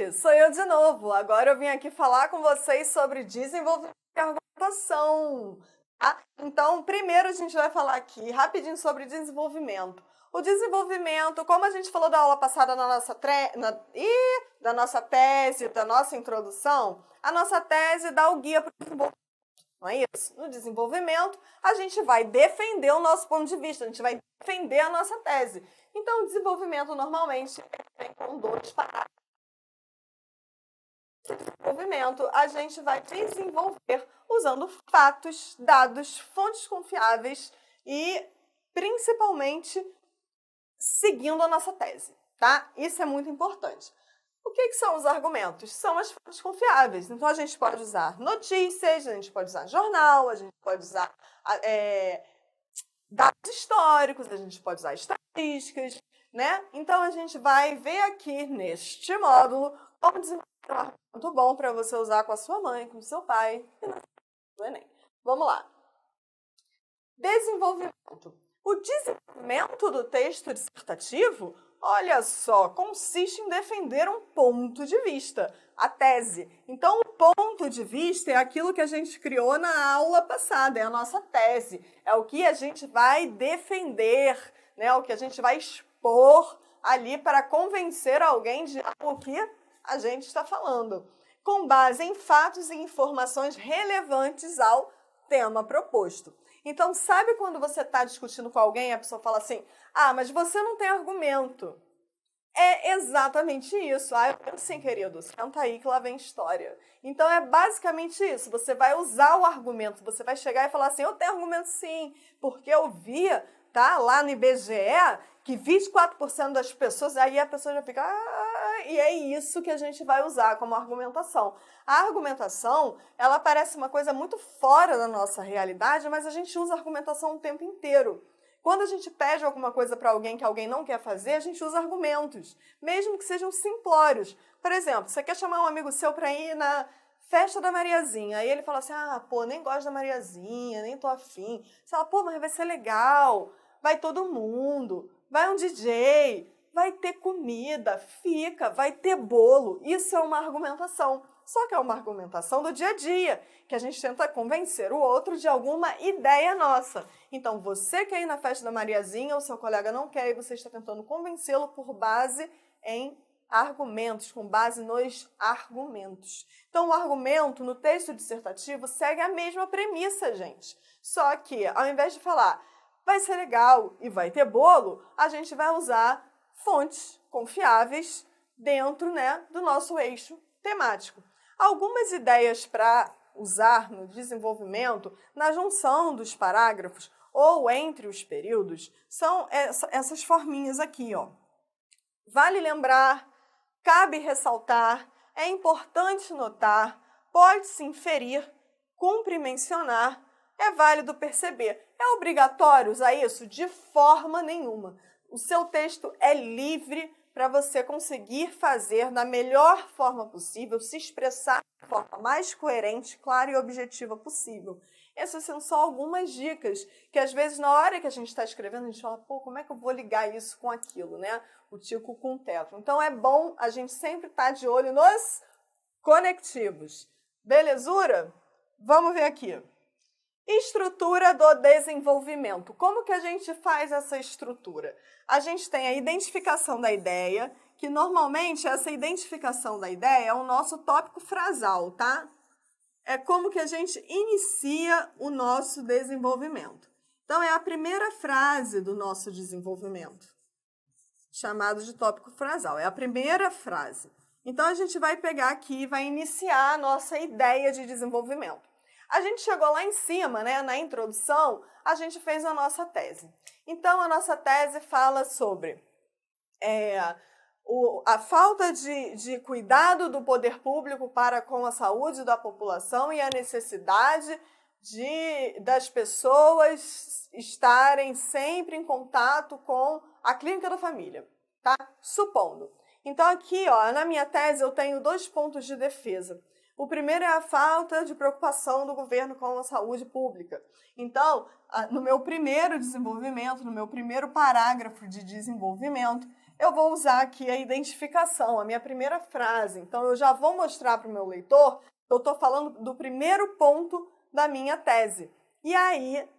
gente! Sou eu de novo. Agora eu vim aqui falar com vocês sobre desenvolvimento e argumentação. Tá? Então, primeiro a gente vai falar aqui rapidinho sobre desenvolvimento. O desenvolvimento, como a gente falou da aula passada da nossa tese, da nossa introdução, a nossa tese dá o guia para o desenvolvimento. Não é isso? No desenvolvimento, a gente vai defender o nosso ponto de vista, a gente vai defender a nossa tese. Então, o desenvolvimento normalmente vem com dois parágrafos. Desenvolvimento, a gente vai desenvolver usando fatos, dados, fontes confiáveis e, principalmente, seguindo a nossa tese, tá? Isso é muito importante. O que são os argumentos? São as fontes confiáveis. Então, a gente pode usar notícias, a gente pode usar jornal, a gente pode usar dados históricos, a gente pode usar estatísticas, né? Então, a gente vai ver aqui neste módulo como desenvolver um argumento bom para você usar com a sua mãe, com o seu pai e no Enem. Vamos lá. Desenvolvimento. O desenvolvimento do texto dissertativo, olha só, consiste em defender um ponto de vista, a tese. Então, o ponto de vista é aquilo que a gente criou na aula passada, é a nossa tese, é o que a gente vai defender, né? O que a gente vai expor ali para convencer alguém de algo que a gente está falando, com base em fatos e informações relevantes ao tema proposto. Então, sabe quando você está discutindo com alguém e a pessoa fala assim, mas você não tem argumento. É exatamente isso. Sim, querido, senta aí que lá vem história. Então, é basicamente isso. Você vai usar o argumento, você vai chegar e falar assim, eu tenho argumento sim, porque eu via, tá, lá no IBGE, que 24% das pessoas, aí a pessoa já fica, e é isso que a gente vai usar como argumentação. A argumentação, ela parece uma coisa muito fora da nossa realidade, mas a gente usa a argumentação o tempo inteiro. Quando a gente pede alguma coisa para alguém que alguém não quer fazer, a gente usa argumentos, mesmo que sejam simplórios. Por exemplo, você quer chamar um amigo seu para ir na festa da Mariazinha, aí ele fala assim, nem gosto da Mariazinha, nem tô afim. Você fala, mas vai ser legal, vai todo mundo, vai um DJ, vai ter comida, vai ter bolo. Isso é uma argumentação. Só que é uma argumentação do dia a dia, que a gente tenta convencer o outro de alguma ideia nossa. Então, você quer ir na festa da Mariazinha, o seu colega não quer, e você está tentando convencê-lo por base em argumentos, com base nos argumentos. Então, o argumento no texto dissertativo segue a mesma premissa, gente. Só que, ao invés de falar vai ser legal e vai ter bolo, a gente vai usar fontes confiáveis dentro, né, do nosso eixo temático. Algumas ideias para usar no desenvolvimento, na junção dos parágrafos ou entre os períodos, são essas forminhas aqui, ó. Vale lembrar, cabe ressaltar, é importante notar, pode-se inferir, cumpre mencionar, é válido perceber. É obrigatório usar isso? De forma nenhuma. O seu texto é livre para você conseguir fazer da melhor forma possível, se expressar da forma mais coerente, clara e objetiva possível. Essas são só algumas dicas que, às vezes, na hora que a gente está escrevendo, a gente fala, como é que eu vou ligar isso com aquilo, né? O tico com o teco. Então, é bom a gente sempre estar de olho nos conectivos. Belezura? Vamos ver aqui. Estrutura do desenvolvimento. Como que a gente faz essa estrutura? A gente tem a identificação da ideia, que normalmente essa identificação da ideia é o nosso tópico frasal, tá? É como que a gente inicia o nosso desenvolvimento. Então, é a primeira frase do nosso desenvolvimento, chamado de tópico frasal. É a primeira frase. Então, a gente vai pegar aqui e vai iniciar a nossa ideia de desenvolvimento. A gente chegou lá em cima, né, na introdução, a gente fez a nossa tese. Então, a nossa tese fala sobre a falta de cuidado do poder público para com a saúde da população e a necessidade das pessoas estarem sempre em contato com a clínica da família, tá? Supondo. Então, aqui, ó, na minha tese, eu tenho 2 pontos de defesa. O primeiro é a falta de preocupação do governo com a saúde pública. Então, no meu primeiro desenvolvimento, no meu primeiro parágrafo de desenvolvimento, eu vou usar aqui a identificação, a minha primeira frase. Então, eu já vou mostrar para o meu leitor que eu estou falando do primeiro ponto da minha tese. E aí,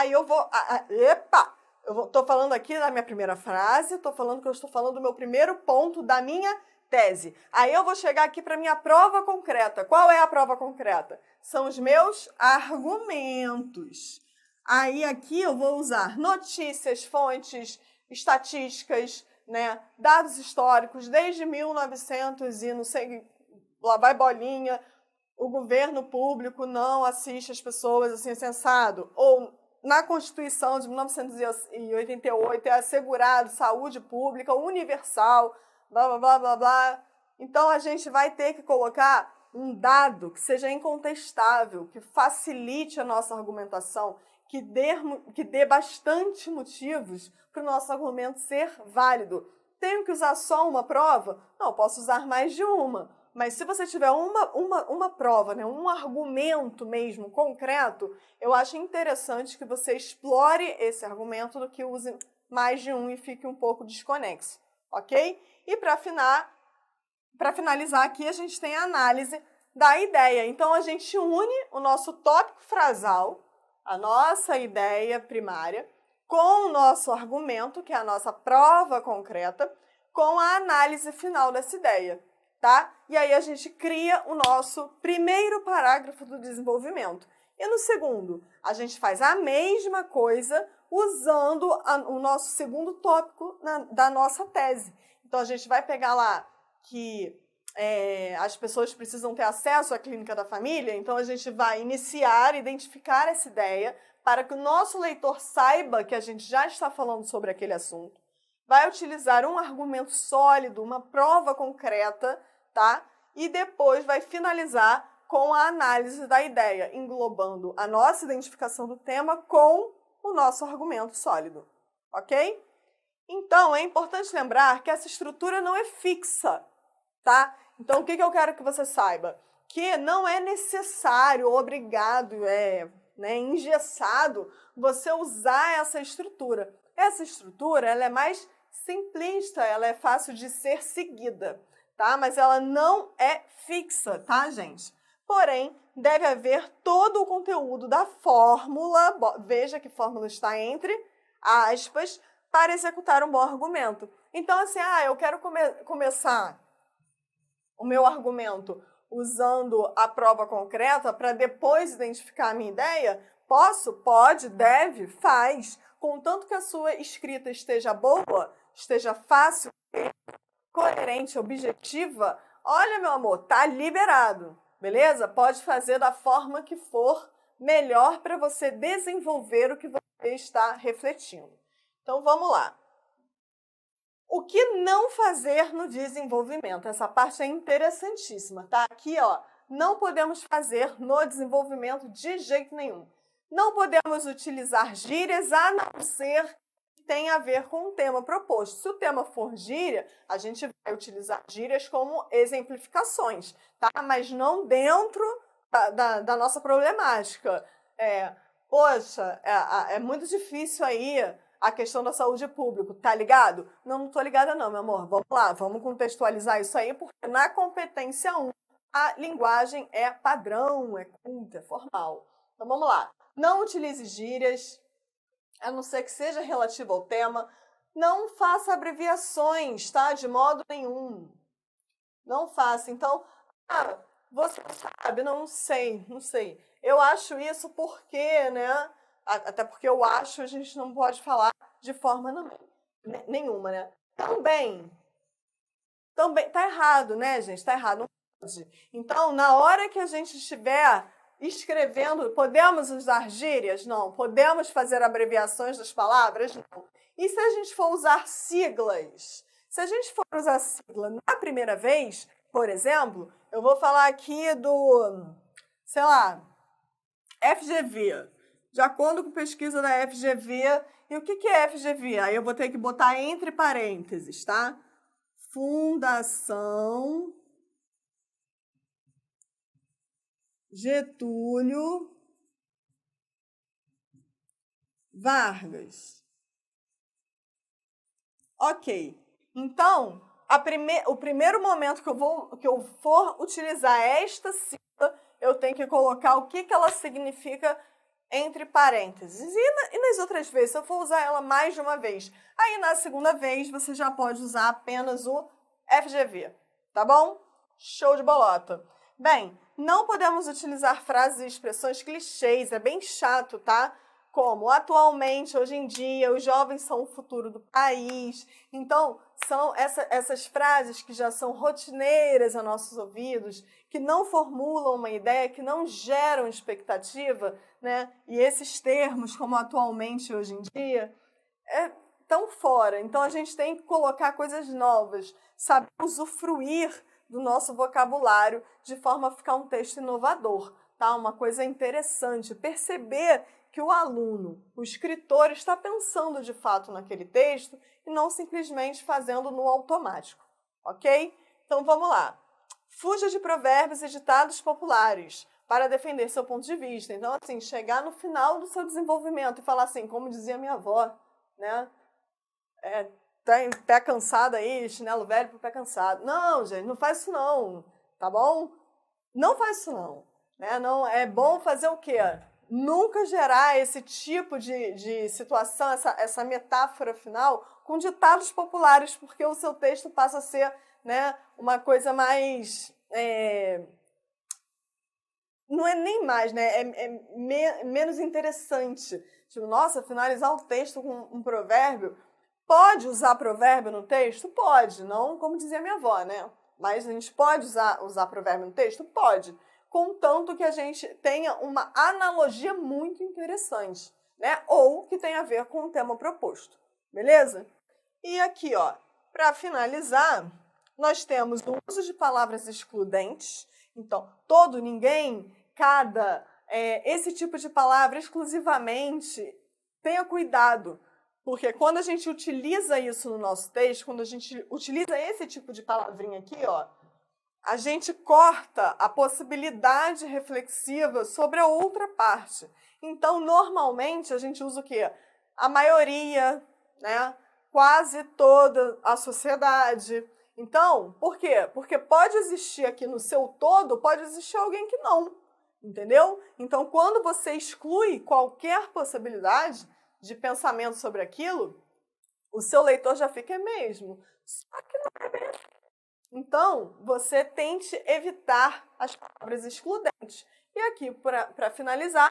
eu vou... Estou falando aqui da minha primeira frase, estou falando que eu estou falando do meu primeiro ponto da minha tese. Aí eu vou chegar aqui para minha prova concreta. Qual é a prova concreta? São os meus argumentos. Aí aqui eu vou usar notícias, fontes, estatísticas, né, dados históricos, desde 1900 e não sei, lá vai bolinha, o governo público não assiste as pessoas assim, sensado. Ou na Constituição de 1988 é assegurado saúde pública universal, blá, blá, blá, blá, blá. Então, a gente vai ter que colocar um dado que seja incontestável, que facilite a nossa argumentação, que dê bastante motivos para o nosso argumento ser válido. Tenho que usar só uma prova? Não, posso usar mais de uma. Mas se você tiver uma prova, né, um argumento mesmo concreto, eu acho interessante que você explore esse argumento do que use mais de um e fique um pouco desconexo, ok? E para finalizar aqui, a gente tem a análise da ideia. Então, a gente une o nosso tópico frasal, a nossa ideia primária, com o nosso argumento, que é a nossa prova concreta, com a análise final dessa ideia, tá? E aí a gente cria o nosso primeiro parágrafo do desenvolvimento. E no segundo, a gente faz a mesma coisa usando o nosso segundo tópico da nossa tese. Então, a gente vai pegar lá que as pessoas precisam ter acesso à clínica da família, então a gente vai identificar essa ideia para que o nosso leitor saiba que a gente já está falando sobre aquele assunto. Vai utilizar um argumento sólido, uma prova concreta, tá? E depois vai finalizar com a análise da ideia, englobando a nossa identificação do tema com o nosso argumento sólido, ok? Então, é importante lembrar que essa estrutura não é fixa, tá? Então, o que eu quero que você saiba? Que não é necessário, obrigado, engessado você usar essa estrutura. Essa estrutura, ela é mais simplista, ela é fácil de ser seguida, tá? Mas ela não é fixa, tá, gente? Porém, deve haver todo o conteúdo da fórmula, veja que fórmula está entre aspas, para executar um bom argumento. Então, assim, eu quero começar o meu argumento usando a prova concreta para depois identificar a minha ideia? Posso? Pode, deve, faz. Contanto que a sua escrita esteja boa, esteja fácil, coerente, objetiva, olha, meu amor, tá liberado, beleza? Pode fazer da forma que for melhor para você desenvolver o que você está refletindo. Então, vamos lá. O que não fazer no desenvolvimento? Essa parte é interessantíssima, tá? Aqui, ó, não podemos fazer no desenvolvimento de jeito nenhum. Não podemos utilizar gírias a não ser que tenha a ver com o tema proposto. Se o tema for gíria, a gente vai utilizar gírias como exemplificações, tá? Mas não dentro da nossa problemática. Poxa, é muito difícil aí a questão da saúde pública, tá ligado? Não tô ligada não, meu amor. Vamos lá, vamos contextualizar isso aí, porque na competência 1, a linguagem é padrão, é culta, é formal. Então, vamos lá. Não utilize gírias, a não ser que seja relativo ao tema. Não faça abreviações, tá? De modo nenhum. Não faça. Então, você sabe, não sei. Eu acho isso porque, né? Até porque eu acho, a gente não pode falar de forma nenhuma, né? Também, tá errado, né, gente? Tá errado, não pode. Então, na hora que a gente estiver escrevendo, podemos usar gírias? Não. Podemos fazer abreviações das palavras? Não. E se a gente for usar siglas? Se a gente for usar sigla na primeira vez, por exemplo, eu vou falar aqui do, sei lá, FGV. De acordo com pesquisa da FGV, e o que é FGV? Aí eu vou ter que botar entre parênteses, tá? Fundação Getúlio Vargas. Ok. Então, o primeiro momento que eu for utilizar esta sílaba, eu tenho que colocar o que ela significa entre parênteses. E nas outras vezes, se eu for usar ela mais de uma vez, aí na segunda vez você já pode usar apenas o FGV, tá bom? Show de bolota. Bem, não podemos utilizar frases e expressões clichês, é bem chato, tá? Como atualmente, hoje em dia, os jovens são o futuro do país. Então, são essas frases que já são rotineiras a nossos ouvidos, que não formulam uma ideia, que não geram expectativa, né? E esses termos, como atualmente, hoje em dia, estão fora. Então, a gente tem que colocar coisas novas, saber usufruir do nosso vocabulário de forma a ficar um texto inovador, tá? Uma coisa interessante, perceber que o aluno, o escritor, está pensando de fato naquele texto e não simplesmente fazendo no automático, ok? Então vamos lá. Fuja de provérbios e ditados populares para defender seu ponto de vista. Então, assim, chegar no final do seu desenvolvimento e falar assim, como dizia minha avó, né? Tem pé cansado aí, chinelo velho pro pé cansado. Não, gente, não faz isso não, tá bom? Não faz isso não. Né? Não é bom fazer o quê? Nunca gerar esse tipo de situação, essa metáfora final com ditados populares, porque o seu texto passa a ser, né, uma coisa mais... não é nem mais, né? Menos interessante. Tipo, nossa, finalizar o texto com um provérbio. Pode usar provérbio no texto? Pode. Não como dizia minha avó, né? Mas a gente pode usar provérbio no texto? Pode. Contanto que a gente tenha uma analogia muito interessante, né? Ou que tenha a ver com o tema proposto. Beleza? E aqui, ó, para finalizar, nós temos o uso de palavras excludentes. Então, todo, ninguém, cada, esse tipo de palavra exclusivamente, tenha cuidado. Porque quando a gente utiliza isso no nosso texto, quando a gente utiliza esse tipo de palavrinha aqui, ó, a gente corta a possibilidade reflexiva sobre a outra parte. Então, normalmente, a gente usa o quê? A maioria, né? Quase toda a sociedade. Então, por quê? Porque pode existir aqui no seu todo, pode existir alguém que não. Entendeu? Então, quando você exclui qualquer possibilidade de pensamento sobre aquilo, o seu leitor já fica mesmo. Só que não é mesmo. Então, você tente evitar as palavras excludentes. E aqui, para finalizar,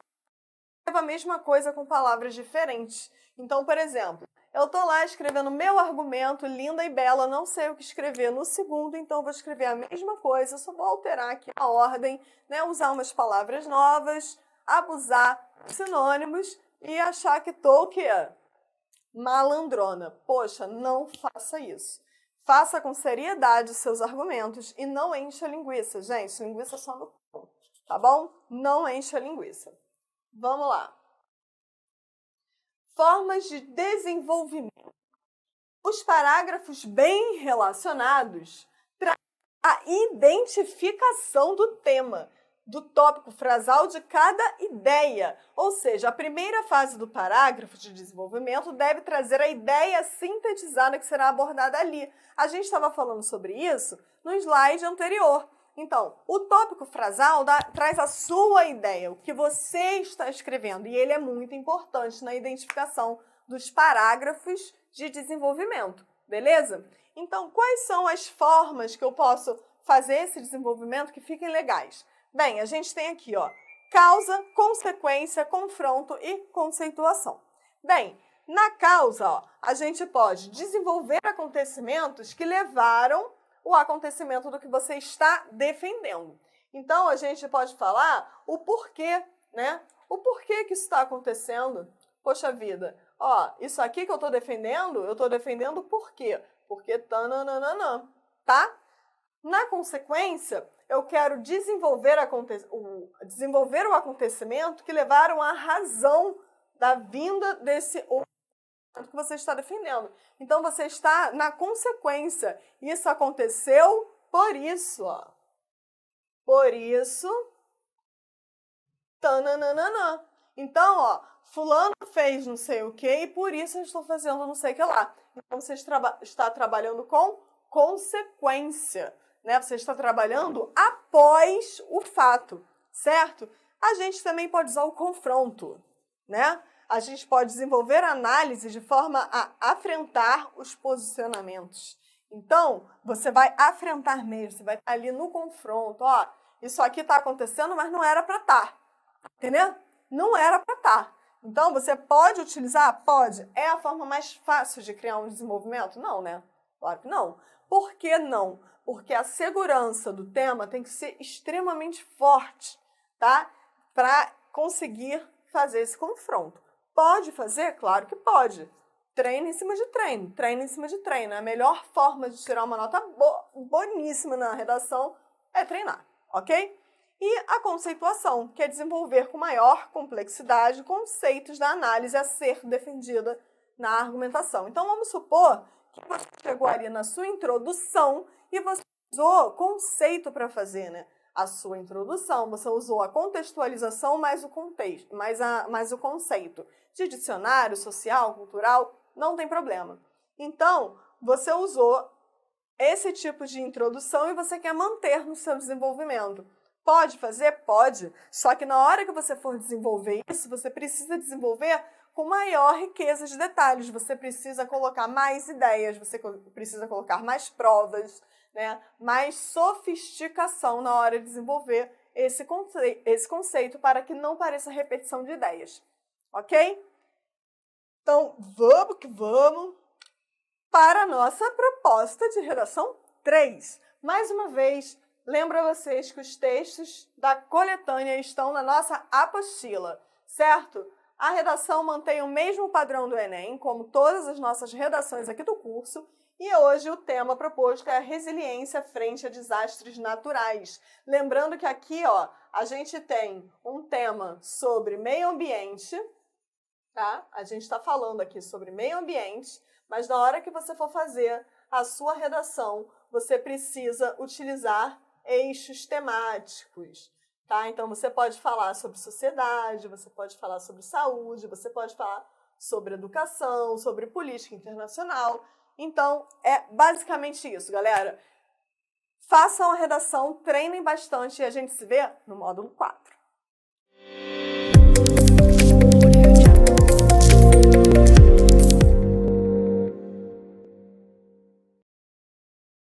a mesma coisa com palavras diferentes. Então, por exemplo, eu estou lá escrevendo meu argumento, linda e bela, não sei o que escrever no segundo, então vou escrever a mesma coisa, só vou alterar aqui a ordem, né, usar umas palavras novas, abusar de sinônimos e achar que estou o quê? Malandrona. Poxa, não faça isso. Faça com seriedade os seus argumentos e não encha a linguiça. Gente, linguiça só no pão, tá bom? Não encha a linguiça. Vamos lá. Formas de desenvolvimento. Os parágrafos bem relacionados trazem a identificação do tema, do tópico frasal de cada ideia. Ou seja, a primeira fase do parágrafo de desenvolvimento deve trazer a ideia sintetizada que será abordada ali. A gente estava falando sobre isso no slide anterior. Então, o tópico frasal traz a sua ideia, o que você está escrevendo, e ele é muito importante na identificação dos parágrafos de desenvolvimento, beleza? Então, quais são as formas que eu posso fazer esse desenvolvimento que fiquem legais? Bem, a gente tem aqui, ó, causa, consequência, confronto e conceituação. Bem, na causa, ó, a gente pode desenvolver acontecimentos que levaram o acontecimento do que você está defendendo. Então, a gente pode falar o porquê, né? O porquê que isso está acontecendo. Poxa vida, ó, isso aqui que eu estou defendendo por quê? Porque tananana, tá? Na consequência, eu quero desenvolver o acontecimento que levaram à razão da vinda desse que você está defendendo. Então, você está na consequência. Isso aconteceu por isso, ó. Por isso, tananana. Então, ó, fulano fez não sei o que e por isso eu estou fazendo não sei o que lá. Então, você está trabalhando com consequência, né? Você está trabalhando após o fato, certo? A gente também pode usar o confronto, né? A gente pode desenvolver análise de forma a afrentar os posicionamentos. Então, você vai afrentar mesmo, você vai estar ali no confronto. Ó, isso aqui está acontecendo, mas não era para estar. Entendeu? Não era para estar. Então, você pode utilizar? Pode. É a forma mais fácil de criar um desenvolvimento? Não, né? Claro que não. Por que não? Porque a segurança do tema tem que ser extremamente forte, tá? Para conseguir fazer esse confronto. Pode fazer? Claro que pode. Treino em cima de treino, treino em cima de treino. A melhor forma de tirar uma nota boníssima na redação é treinar, ok? E a conceituação, que é desenvolver com maior complexidade conceitos da análise a ser defendida na argumentação. Então, vamos supor que você chegou ali na sua introdução e você usou conceito para fazer, né? A sua introdução, você usou a contextualização mais o contexto, mais o conceito de dicionário, social, cultural, não tem problema. Então, você usou esse tipo de introdução e você quer manter no seu desenvolvimento. Pode fazer? Pode. Só que na hora que você for desenvolver isso, você precisa desenvolver com maior riqueza de detalhes. Você precisa colocar mais ideias, você precisa colocar mais provas, né? Mais sofisticação na hora de desenvolver esse conceito para que não pareça repetição de ideias. Ok? Então, vamos que vamos para a nossa proposta de redação 3. Mais uma vez, lembro a vocês que os textos da coletânea estão na nossa apostila, certo? A redação mantém o mesmo padrão do Enem, como todas as nossas redações aqui do curso, e hoje o tema proposto é a resiliência frente a desastres naturais. Lembrando que aqui, ó, a gente tem um tema sobre meio ambiente, tá? A gente está falando aqui sobre meio ambiente, mas na hora que você for fazer a sua redação, você precisa utilizar eixos temáticos, tá? Então, você pode falar sobre sociedade, você pode falar sobre saúde, você pode falar sobre educação, sobre política internacional. Então, é basicamente isso, galera. Façam a redação, treinem bastante e a gente se vê no módulo 4.